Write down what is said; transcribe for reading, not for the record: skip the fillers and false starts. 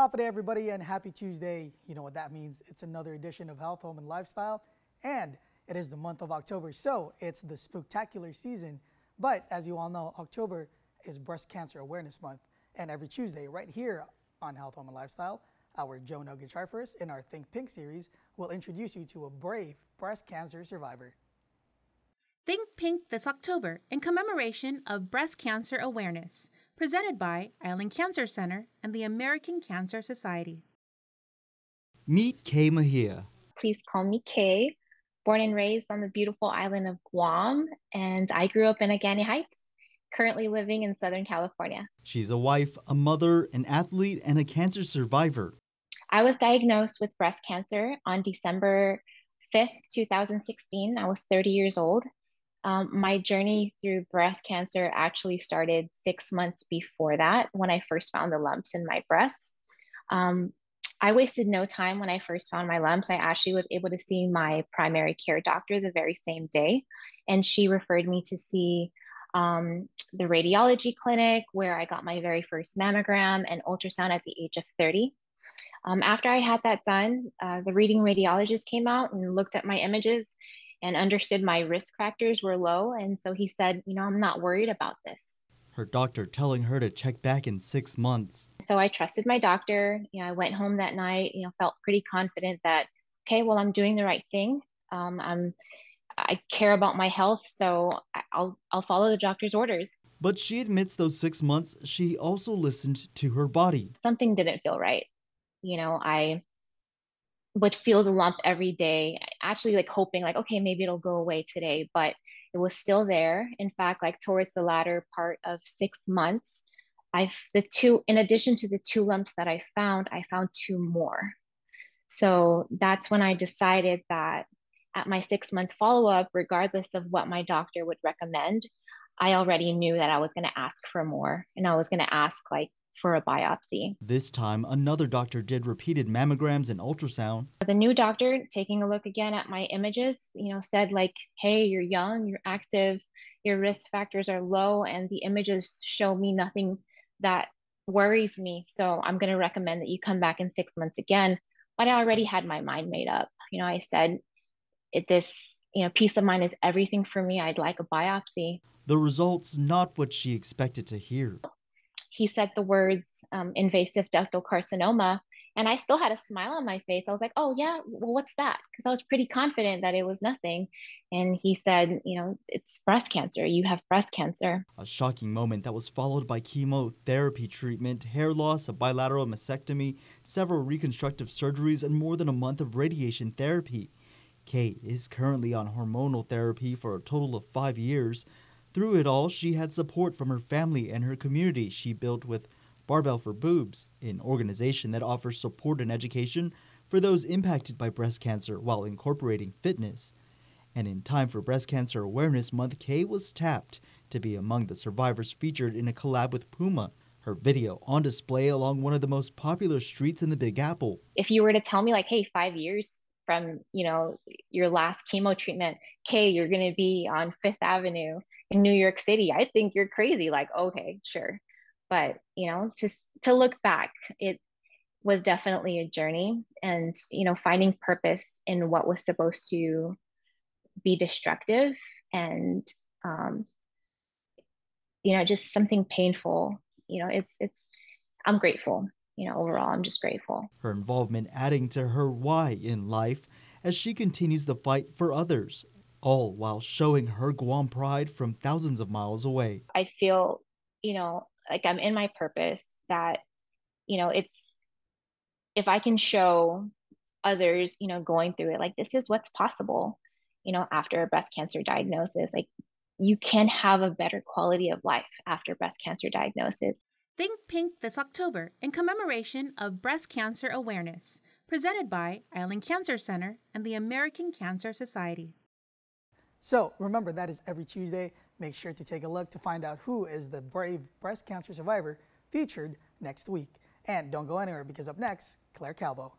Top of the day, everybody, and happy Tuesday. You know what that means. It's another edition of Health, Home, and Lifestyle, and it is the month of October, so it's the spooktacular season. But as you all know, October is Breast Cancer Awareness Month, and every Tuesday, right here on Health, Home, and Lifestyle, our Joan Ogencharfers in our Think Pink series will introduce you to a brave breast cancer survivor. Think Pink this October in commemoration of Breast Cancer Awareness, presented by Island Cancer Center and the American Cancer Society. Meet Kay Mejia. Please call me Kay. Born and raised on the beautiful island of Guam, and I grew up in Agani Heights, currently living in Southern California. She's a wife, a mother, an athlete, and a cancer survivor. I was diagnosed with breast cancer on December 5th, 2016. I was 30 years old. My journey through breast cancer actually started 6 months before that, when I first found the lumps in my breasts. I wasted no time when I first found my lumps. I actually was able to see my primary care doctor the very same day, and she referred me to see the radiology clinic, where I got my very first mammogram and ultrasound at the age of 30. After I had that done, the reading radiologist came out and looked at my images and understood my risk factors were low. And so he said, I'm not worried about this. Her doctor telling her to check back in 6 months. So I trusted my doctor. I went home that night, felt pretty confident that, okay, well, I'm doing the right thing. I care about my health, so I'll follow the doctor's orders. But she admits those 6 months, she also listened to her body. Something didn't feel right. I would feel the lump every day, actually hoping okay, maybe it'll go away today, but it was still there. In fact, towards the latter part of 6 months, in addition to the 2 lumps that I found 2 more. So that's when I decided that at my 6-month follow-up, regardless of what my doctor would recommend, I already knew that I was going to ask for more, and I was going to ask for a biopsy. This time, another doctor did repeated mammograms and ultrasound. The new doctor, taking a look again at my images, said hey, you're young, you're active, your risk factors are low, and the images show me nothing that worries me. So I'm going to recommend that you come back in 6 months again. But I already had my mind made up. I said, peace of mind is everything for me. I'd like a biopsy. The results not what she expected to hear. He said the words invasive ductal carcinoma, and I still had a smile on my face. I was like, oh yeah, well, what's that? Because I was pretty confident that it was nothing. And he said, it's breast cancer. You have breast cancer. A shocking moment that was followed by chemotherapy treatment, hair loss, a bilateral mastectomy, several reconstructive surgeries, and more than a month of radiation therapy. Kay is currently on hormonal therapy for a total of 5 years. Through it all, she had support from her family and her community she built with Barbell for Boobs, an organization that offers support and education for those impacted by breast cancer while incorporating fitness. And in time for Breast Cancer Awareness Month, Kay was tapped to be among the survivors featured in a collab with Puma. Her video on display along one of the most popular streets in the Big Apple. If you were to tell me hey, 5 years from your last chemo treatment, Kay, you're going to be on Fifth Avenue in New York City, I think you're crazy. Okay, sure. But to look back, it was definitely a journey, and finding purpose in what was supposed to be destructive and just something painful. I'm grateful. Overall, I'm just grateful. Her involvement adding to her why in life as she continues the fight for others, all while showing her Guam pride from thousands of miles away. I feel, I'm in my purpose, that, it's, if I can show others, going through it, this is what's possible, after a breast cancer diagnosis. You can have a better quality of life after breast cancer diagnosis. Think Pink this October in commemoration of Breast Cancer Awareness, presented by Island Cancer Center and the American Cancer Society. So remember, that is every Tuesday. Make sure to take a look to find out who is the brave breast cancer survivor featured next week. And don't go anywhere, because up next, Claire Calvo.